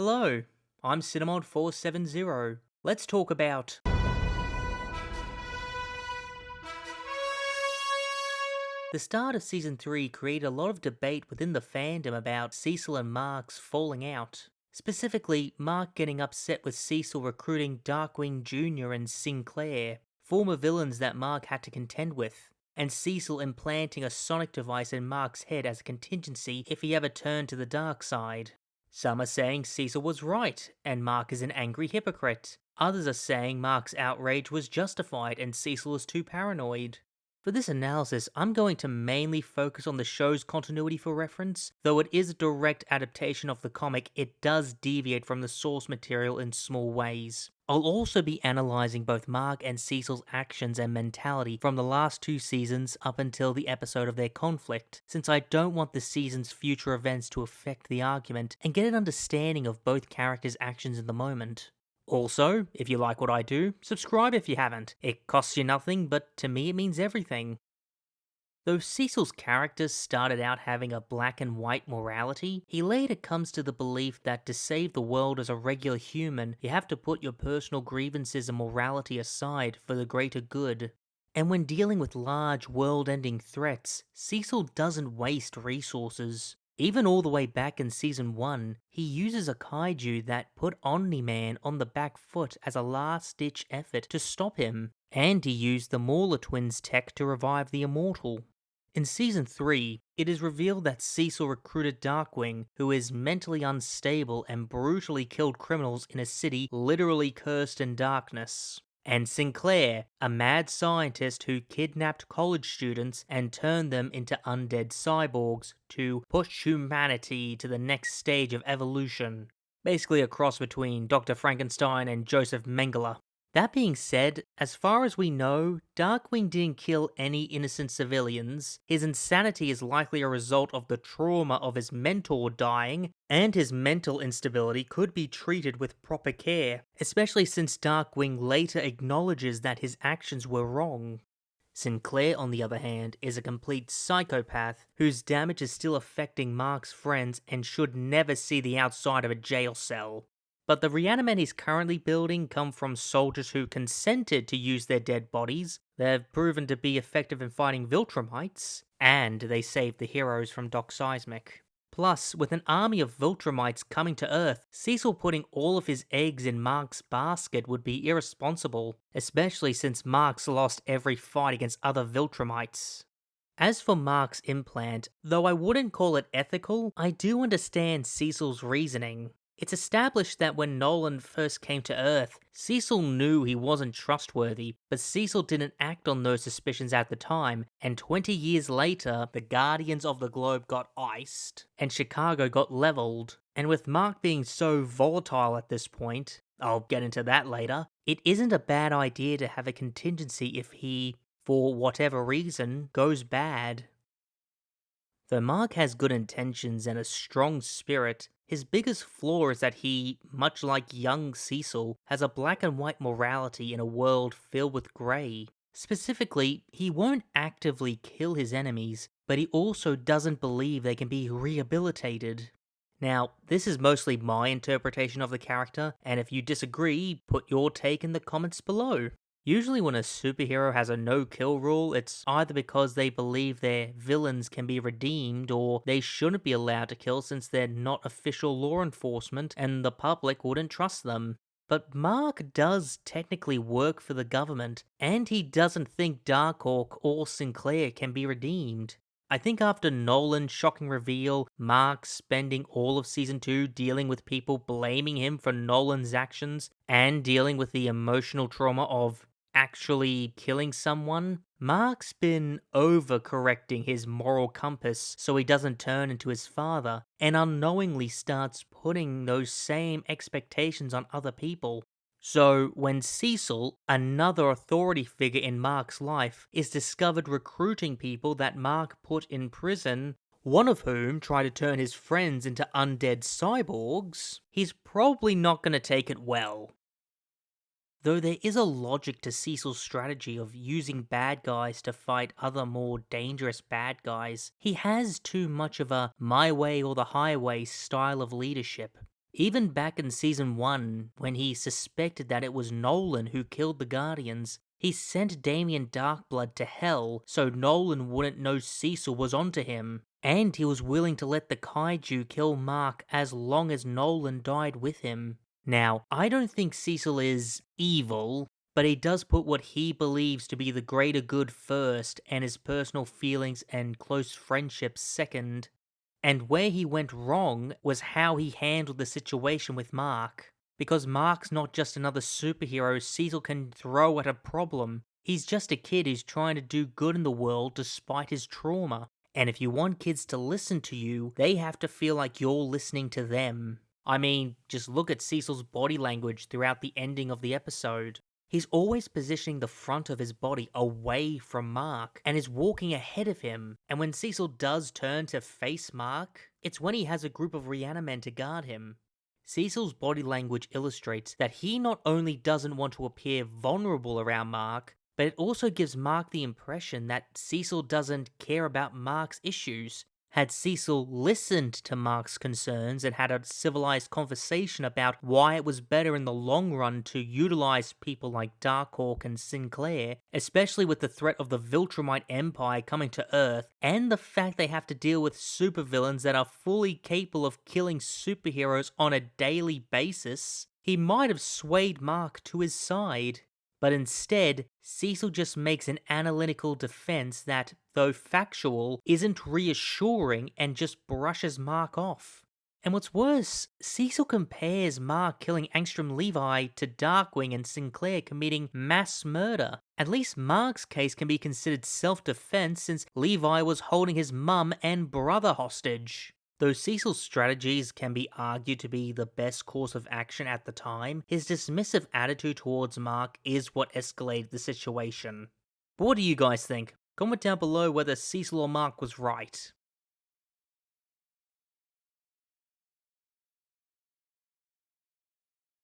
Hello, I'm Cinemod470. Let's talk about... The start of Season 3 created a lot of debate within the fandom about Cecil and Mark's falling out. Specifically, Mark getting upset with Cecil recruiting Darkwing Jr. and Sinclair, former villains that Mark had to contend with, and Cecil implanting a sonic device in Mark's head as a contingency if he ever turned to the dark side. Some are saying Cecil was right, and Mark is an angry hypocrite. Others are saying Mark's outrage was justified and Cecil is too paranoid. For this analysis, I'm going to mainly focus on the show's continuity for reference. Though it is a direct adaptation of the comic, it does deviate from the source material in small ways. I'll also be analysing both Mark and Cecil's actions and mentality from the last two seasons up until the episode of their conflict, since I don't want the season's future events to affect the argument and get an understanding of both characters' actions in the moment. Also, if you like what I do, subscribe if you haven't. It costs you nothing, but to me it means everything. Though Cecil's character started out having a black and white morality, he later comes to the belief that to save the world as a regular human, you have to put your personal grievances and morality aside for the greater good. And when dealing with large, world-ending threats, Cecil doesn't waste resources. Even all the way back in Season 1, he uses a kaiju that put Omni-Man on the back foot as a last-ditch effort to stop him, and he used the Mauler twins tech to revive the Immortal. In Season 3, it is revealed that Cecil recruited Darkwing, who is mentally unstable and brutally killed criminals in a city literally cursed in darkness. And Sinclair, a mad scientist who kidnapped college students and turned them into undead cyborgs to push humanity to the next stage of evolution. Basically a cross between Dr. Frankenstein and Joseph Mengele. That being said, as far as we know, Darkwing didn't kill any innocent civilians. His insanity is likely a result of the trauma of his mentor dying, and his mental instability could be treated with proper care, especially since Darkwing later acknowledges that his actions were wrong. Sinclair, on the other hand, is a complete psychopath whose damage is still affecting Mark's friends and should never see the outside of a jail cell. But the reanimate he's currently building come from soldiers who consented to use their dead bodies, they've proven to be effective in fighting Viltrumites, and they saved the heroes from Doc Seismic. Plus, with an army of Viltrumites coming to Earth, Cecil putting all of his eggs in Mark's basket would be irresponsible, especially since Mark's lost every fight against other Viltrumites. As for Mark's implant, though I wouldn't call it ethical, I do understand Cecil's reasoning. It's established that when Nolan first came to Earth, Cecil knew he wasn't trustworthy, but Cecil didn't act on those suspicions at the time, and 20 years later, the Guardians of the Globe got iced, and Chicago got leveled. And with Mark being so volatile at this point, I'll get into that later, it isn't a bad idea to have a contingency if he, for whatever reason, goes bad. Though Mark has good intentions and a strong spirit, his biggest flaw is that he, much like young Cecil, has a black and white morality in a world filled with grey. Specifically, he won't actively kill his enemies, but he also doesn't believe they can be rehabilitated. Now, this is mostly my interpretation of the character, and if you disagree, put your take in the comments below. Usually when a superhero has a no-kill rule, it's either because they believe their villains can be redeemed, or they shouldn't be allowed to kill since they're not official law enforcement and the public wouldn't trust them. But Mark does technically work for the government, and he doesn't think Darkhawk or Sinclair can be redeemed. I think after Nolan's shocking reveal, Mark spending all of Season 2 dealing with people blaming him for Nolan's actions, and dealing with the emotional trauma of actually killing someone, Mark's been overcorrecting his moral compass so he doesn't turn into his father, and unknowingly starts putting those same expectations on other people. So, when Cecil, another authority figure in Mark's life, is discovered recruiting people that Mark put in prison, one of whom tried to turn his friends into undead cyborgs, he's probably not going to take it well. Though there is a logic to Cecil's strategy of using bad guys to fight other more dangerous bad guys, he has too much of a my way or the highway style of leadership. Even back in season 1, when he suspected that it was Nolan who killed the Guardians, he sent Damien Darkblood to hell so Nolan wouldn't know Cecil was onto him. And he was willing to let the kaiju kill Mark as long as Nolan died with him. Now, I don't think Cecil is evil, but he does put what he believes to be the greater good first and his personal feelings and close friendships second. And where he went wrong was how he handled the situation with Mark. Because Mark's not just another superhero Cecil can throw at a problem. He's just a kid who's trying to do good in the world despite his trauma. And if you want kids to listen to you, they have to feel like you're listening to them. I mean, just look at Cecil's body language throughout the ending of the episode. He's always positioning the front of his body away from Mark and is walking ahead of him. And when Cecil does turn to face Mark, it's when he has a group of Reanimen to guard him. Cecil's body language illustrates that he not only doesn't want to appear vulnerable around Mark, but it also gives Mark the impression that Cecil doesn't care about Mark's issues. Had Cecil listened to Mark's concerns and had a civilized conversation about why it was better in the long run to utilize people like Darkhawk and Sinclair, especially with the threat of the Viltrumite Empire coming to Earth, and the fact they have to deal with supervillains that are fully capable of killing superheroes on a daily basis, he might have swayed Mark to his side. But instead, Cecil just makes an analytical defense that, though factual, isn't reassuring and just brushes Mark off. And what's worse, Cecil compares Mark killing Angstrom Levi to Darkwing and Sinclair committing mass murder. At least Mark's case can be considered self-defense since Levi was holding his mum and brother hostage. Though Cecil's strategies can be argued to be the best course of action at the time, his dismissive attitude towards Mark is what escalated the situation. But what do you guys think? Comment down below whether Cecil or Mark was right.